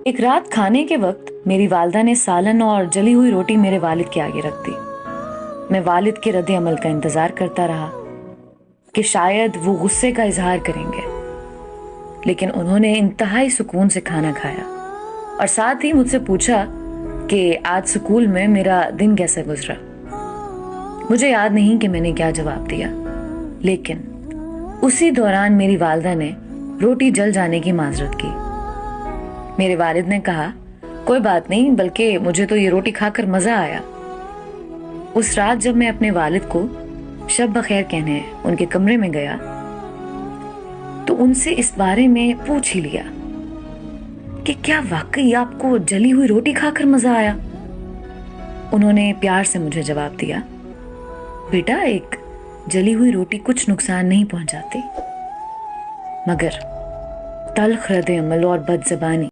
एक रात खाने के वक्त मेरी वालदा ने सालन और जली हुई रोटी मेरे वालिद के आगे रख दी। मैं वालिद के रद्द अमल का इंतजार करता रहा कि शायद वो गुस्से का इजहार करेंगे, लेकिन उन्होंने इंतहाई सुकून से खाना खाया और साथ ही मुझसे पूछा कि आज स्कूल में मेरा दिन कैसा गुजरा। मुझे याद नहीं कि मैंने क्या जवाब दिया, लेकिन उसी दौरान मेरी वालदा ने रोटी जल जाने की माजरत की। मेरे वालिद ने कहा, कोई बात नहीं, बल्कि मुझे तो ये रोटी खाकर मजा आया। उस रात जब मैं अपने वालिद को शब बखैर कहने उनके कमरे में गया तो उनसे इस बारे में पूछ ही लिया कि क्या वाकई आपको जली हुई रोटी खाकर मजा आया। उन्होंने प्यार से मुझे जवाब दिया, बेटा, एक जली हुई रोटी कुछ नुकसान नहीं पहुंचाती, मगर तल्ख रद्द अमल और बदजबानी